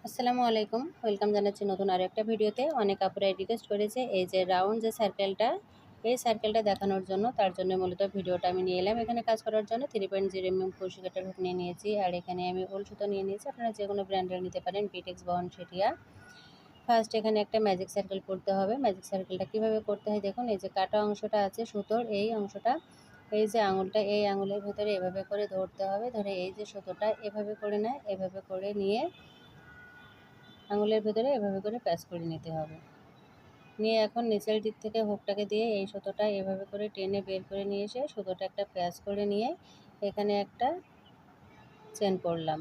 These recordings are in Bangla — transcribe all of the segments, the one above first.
আসসালামু আলাইকুম, ওয়েলকাম জানাচ্ছি নতুন আরও একটা ভিডিওতে। অনেক আপুরাই রিকোয়েস্ট করেছে এই যে রাউন্ড যে সার্কেলটা, এই সার্কেলটা দেখানোর জন্য। তার জন্য মূলত ভিডিওটা আমি নিয়ে এলাম। এখানে কাজ করার জন্য 3.0 mm কুশি কাটার হুক নিয়ে নিয়েছি, আর এখানে আমি উল সুতো নিয়ে নিয়েছি। আপনারা যে কোনো ব্র্যান্ডের নিতে পারেন, বিটেক্স, বনশেটিয়া। ফার্স্ট এখানে একটা ম্যাজিক সার্কেল করতে হবে। ম্যাজিক সার্কেলটা কীভাবে করতে হয় দেখুন। এই যে কাটা অংশটা আছে সুতোর, এই অংশটা, এই যে আঙুলটা, এই আঙুলের ভেতরে এভাবে করে ধরতে হবে। ধরে এই যে সুতোটা এভাবে করে নেয়, এভাবে করে নিয়ে আঙুলের ভেতরে এভাবে করে প্যাচ করে নিতে হবে। নিয়ে এখন নিচের দিক থেকে হুকটাকে দিয়ে এই সুতোটা এভাবে করে টেনে বের করে নিয়ে এসে সুতোটা একটা প্যাচ করে নিয়ে এখানে একটা চেন করলাম।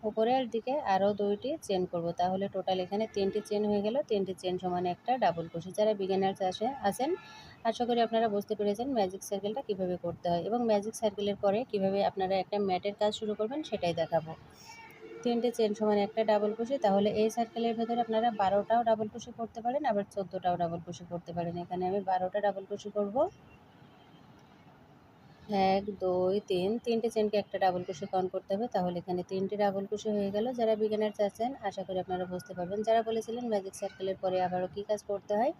উপরের দিকে আরও 2টি চেন করব, তাহলে টোটাল এখানে 3টি চেন হয়ে গেল। 3টি চেন সমান একটা ডাবল ক্রোশে। যারা বিগিনার্স আছেন, আশা করি আপনারা বুঝতে পেরেছেন ম্যাজিক সার্কেলটা কীভাবে করতে হয়, এবং ম্যাজিক সার্কেলের পরে কীভাবে আপনারা একটা ম্যাটের কাজ শুরু করবেন সেটাই দেখাবো। 3টে চেন সমান একটা ডাবল ক্রোশে। তাহলে এই সার্কেলের ভেতরে আপনারা 12টাও ডাবল ক্রোশে করতে পারেন, আবার 14টাও ডাবল ক্রোশে করতে পারেন। এখানে আমি 12টা ডাবল ক্রোশে করব। 1 2 3, 3টে চেনকে একটা ডাবল ক্রোশে কাউন্ট করতে হবে। তাহলে এখানে 3টে ডাবল ক্রোশে হয়ে গেল। যারা বিগিনার্স আছেন আশা করি আপনারা বুঝতে পারবেন। যারা বলেছিলেন ম্যাজিক সার্কেলের পরে আবারও কী কাজ করতে হয়,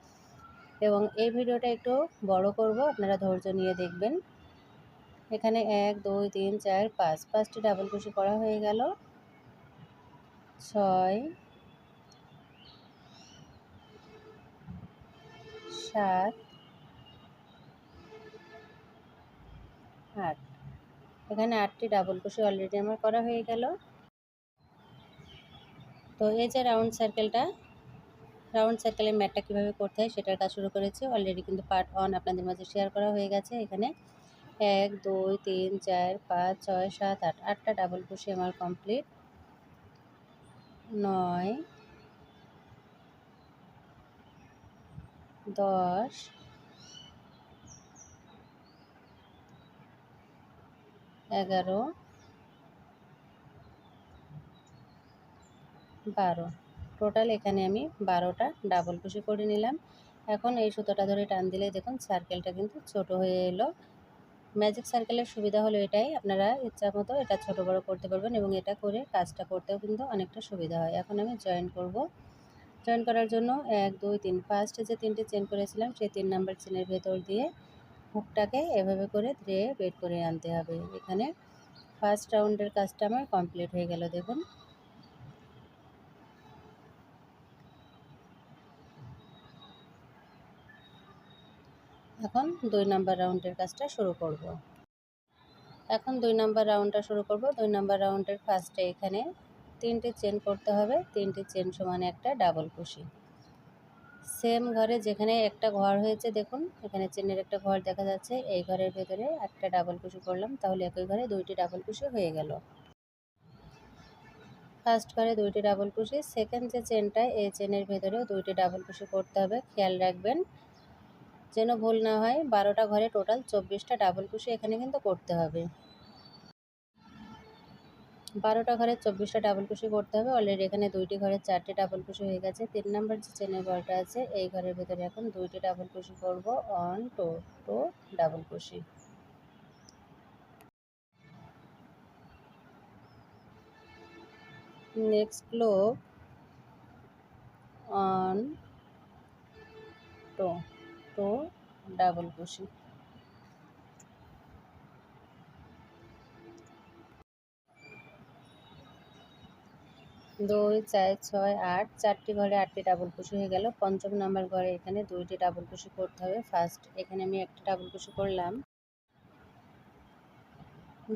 এবং এই ভিডিওটা একটু বড় করব, আপনারা ধৈর্য নিয়ে দেখবেন। এখানে 1 2 3 4 5, 5টি ডাবল ক্রোশে করা হয়ে গেল। 6 7 8, এখানে 8টি ডাবল ক্রোশে অলরেডি আমার করা হয়ে গেল। তো এই যে রাউন্ড সার্কেলের ম্যাটটা কীভাবে করতে হয় সেটার কাজ শুরু করেছি। অলরেডি কিন্তু পার্ট 1 আপনাদের মাঝে শেয়ার করা হয়ে গেছে। এখানে 1 2 3 4 5 6 7 8, 8টা ডাবল ক্রোশে আমার কমপ্লিট। 9 10 11 12, টোটাল এখানে আমি 12টা ডাবল ক্রোশে করে নিলাম। এখন এই সুতোটা ধরে টান দিলে দেখুন সার্কেলটা কিন্তু ছোট হয়ে এলো। ম্যাজিক সার্কেলের সুবিধা হলো এটাই, আপনারা ইচ্ছা মতো এটা ছোট বড় করতে পারবেন, এবং এটা করে কাজটা করতেও কিন্তু অনেকটা সুবিধা হয়। এখন আমি জয়েন করব। জয়েন করার জন্য 1 2 3, ফার্স্টে যে 3টে চেন করেছিলাম সেই 3 নাম্বার চেনের ভেতর দিয়ে হুকটাকে এভাবে করে ধরে বের করে আনতে হবে। এখানে ফার্স্ট রাউন্ডের কাজটা আমার কমপ্লিট হয়ে গেল দেখুন। এখন 2 নাম্বার রাউন্ডের কাজটা শুরু করব। এখন 2 নাম্বার রাউন্ডটা শুরু করব। 2 নাম্বার রাউন্ডের ফার্স্টে এখানে 3টে চেন করতে হবে। 3টে চেন সমান একটা ডাবল ক্রোশে। সেম ঘরে যেখানে একটা ঘর হয়েছে দেখুন, এখানে চেনের একটা ঘর দেখা যাচ্ছে, এই ঘরের ভেতরে একটা ডাবল ক্রোশে করলাম, তাহলে একই ঘরে 2টি ডাবল ক্রোশে হয়ে গেল। ফার্স্ট ঘরে 2টি ডাবল ক্রোশে, সেকেন্ড যে চেনটা এই চেনের ভেতরেও 2টি ডাবল ক্রোশে করতে হবে। খেয়াল রাখবেন যেন ভুল না হয়। 12টা ঘরে টোটাল 24টা ডাবল ক্রোশে এখানে কিন্তু করতে হবে। 12টা ঘরে 24টা ডাবল ক্রোশে করতে হবে। অলরেডি এখানে 2টি ঘরে 4টে ডাবল ক্রোশে হয়ে গেছে। 3 নাম্বার যে চেনের ঘরটা আছে এই ঘরের ভেতরে এখন 2টি ডাবল ক্রোশে করব। 1 2 2 double crochet. Next loop 1 2 2 double crochet. 2 4 6 8, 4টি ঘরে 8টি ডাবল ক্রোশে হয়ে গেল। পঞ্চম নাম্বার ঘরে এখানে 2টি ডাবল ক্রোশে করতে হবে। ফার্স্ট এখানে আমি একটা ডাবল ক্রোশে করলাম।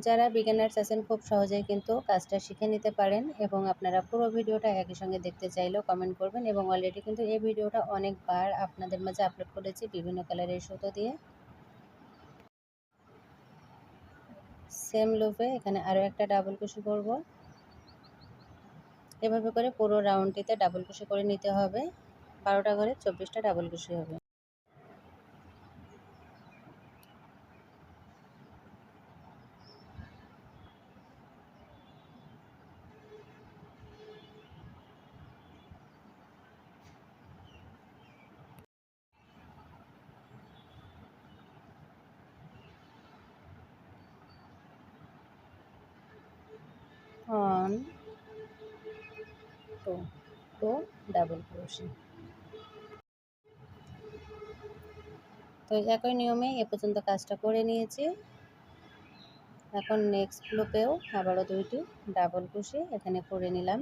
যারা বিগিনার্স আছেন খুব সহজেই কিন্তু কাজটা শিখে নিতে পারেন, এবং আপনারা পুরো ভিডিওটা একই সঙ্গে দেখতে চাইলেও কমেন্ট করবেন। এবং অলরেডি কিন্তু এই ভিডিওটা অনেকবার আপনাদের মাঝে আপলোড করেছি বিভিন্ন কালারের সুতো দিয়ে। সেম লুপে এখানে আরও একটা ডাবল ক্রোশে করব। এভাবে করে পুরো রাউন্ডটিতে ডাবল ক্রোশে করে নিতে হবে। 12টা ঘরে 24টা ডাবল ক্রোশে হবে। Two, two double crochet. তো একই নিয়মে এ পর্যন্ত কাজটা করে নিয়েছি। এখন নেক্সট লুপেও আবারও 2টি ডাবল ক্রোশে এখানে করে নিলাম।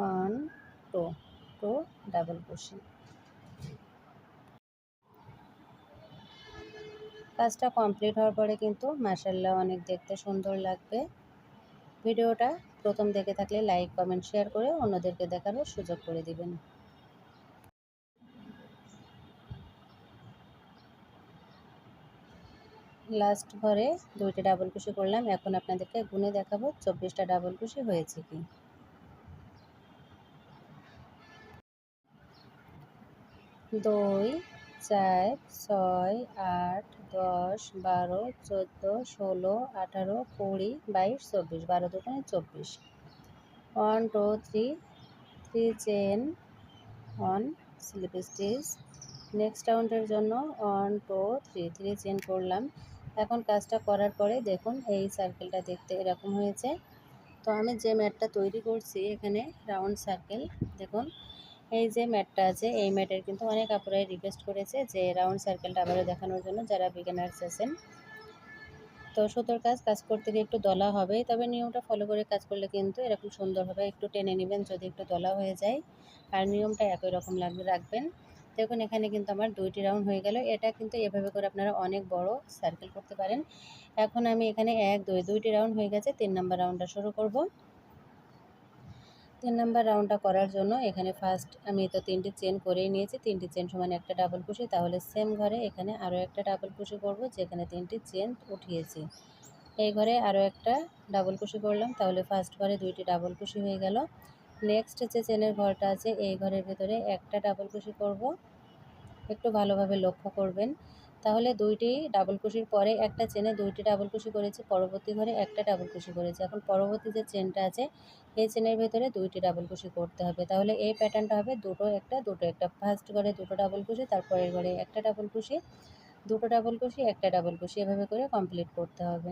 1 2 2 ডাবল ক্রোশে। কাজটা কমপ্লিট হওয়ার পরে কিন্তু মাশাআল্লাহ অনেক দেখতে সুন্দর লাগবে। ভিডিওটা প্রথম দেখে থাকলে লাইক, কমেন্ট, শেয়ার করে অন্যদেরকে দেখারও সুযোগ করে দিবেন। লাস্ট ঘরে 2টি ডাবল ক্রোশে করলাম। এখন আপনাদেরকে গুনে দেখাবো 24টা ডাবল ক্রোশে হয়েছে কি। 2 4 6 8 10 12 14 16 18 20 22 24 12 দুগুণে 24। 1 2 3 3 চেন 1 স্লিপ স্টিচ। নেক্সট রাউন্ডের জন্য 1 2 3 3 চেন করলাম। এখন কাজটা করার পরে দেখুন এই সার্কেলটা দেখতে এরকম হয়েছে। তো আমি যে ম্যাটটা তৈরি করছি এখানে রাউন্ড সার্কেল, দেখুন এই যে ম্যাটটা আছে এই ম্যাটের কিন্তু অনেক আপুরাই রিকোয়েস্ট করেছে যে রাউন্ড সার্কেলটা আবারও দেখানোর জন্য, যারা বিগিনার্স আছেন। তো সুতোর কাজ করতে গিয়ে একটু দলা হবে, তবে নিয়মটা ফলো করে কাজ করলে কিন্তু এরকম সুন্দর হবে। একটু টেনে নেবেন যদি একটু দলা হয়ে যায়, আর নিয়মটা একই রকম রাখবেন। দেখুন এখানে কিন্তু আমার 2টি রাউন্ড হয়ে গেল। এটা কিন্তু এভাবে করে আপনারা অনেক বড় সার্কেল করতে পারেন। এখন আমি এখানে 1 2 2টি রাউন্ড হয়ে গেছে, 3 নাম্বার রাউন্ডটা শুরু করব। 3 নাম্বার রাউন্ডটা করার জন্য এখানে ফার্স্ট আমি তো 3টি চেন করেই নিয়েছি। 3টি চেন সমান একটা ডাবল ক্রোশে, তাহলে সেম ঘরে এখানে আরও একটা ডাবল ক্রোশে করব যেখানে 3টি চেন উঠিয়েছি। এই ঘরে আরও একটা ডাবল ক্রোশে করলাম, তাহলে ফার্স্ট ঘরে 2টি ডাবল ক্রোশে হয়ে গেল। নেক্সট যে চেনের ঘরটা আছে এই ঘরের ভেতরে একটা ডাবল ক্রোশে করব। একটু ভালোভাবে লক্ষ্য করবেন, তাহলে 2টি ডাবল ক্রোশের পরে একটা চেনে 2টি ডাবল ক্রোশে করেছি, পরবর্তী ঘরে একটা ডাবল ক্রোশে করেছি। এখন পরবর্তী যে চেনটা আছে এই চেনের ভেতরে 2টি ডাবল ক্রোশে করতে হবে, তাহলে এই প্যাটার্নটা হবে দুটো একটা দুটো একটা। ফার্স্ট ঘরে 2টো ডাবল ক্রোশে, তারপরের ঘরে একটা ডাবল ক্রোশে, 2টো ডাবল ক্রোশে, একটা ডাবল ক্রোশে, এভাবে করে কমপ্লিট করতে হবে।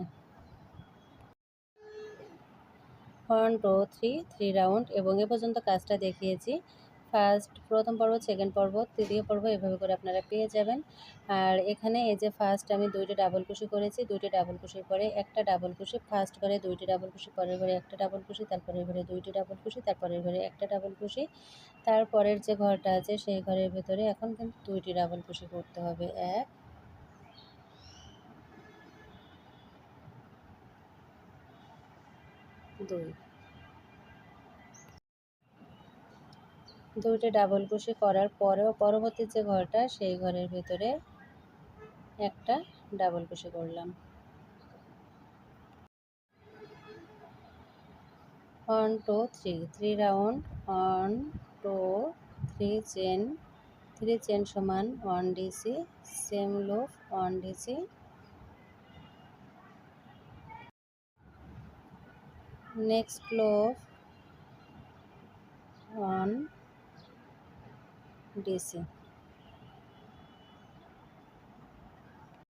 1 2 3 3 রাউন্ড এবং এ পর্যন্ত কাজটা দেখিয়েছি। প্রথম পর্ব, সেকেন্ড পর্ব, তৃতীয় পর্ব, এভাবে করে আপনারা পেয়ে যাবেন। আর এখানে এই যে ফার্স্ট আমি 2টি ডাবল ক্রোশে করেছি, 2টি ডাবল ক্রোশের পরে একটা ডাবল ক্রোশে, ফার্স্ট ঘরে 2টি ডাবল ক্রোশে, পরের ঘরে একটা ডাবল ক্রোশে, তারপরের ঘরে 2টি ডাবল ক্রোশে, তারপরের ঘরে একটা ডাবল ক্রোশে, তারপরের যে ঘরটা আছে সেই ঘরের ভেতরে এখন কিন্তু 2টি ডাবল ক্রোশে করতে হবে। 1 2, 2টি ডাবল ক্রোশে করার পরেও পরবর্তী যে ঘরটা সেই ঘরের ভেতরে একটা ডাবল ক্রোশে করলাম। 1 2 3 3 রাউন্ড, 1 2 3 চেন, 3 চেন সমান 1 DC, same loop 1 DC. Next loop 1 DC.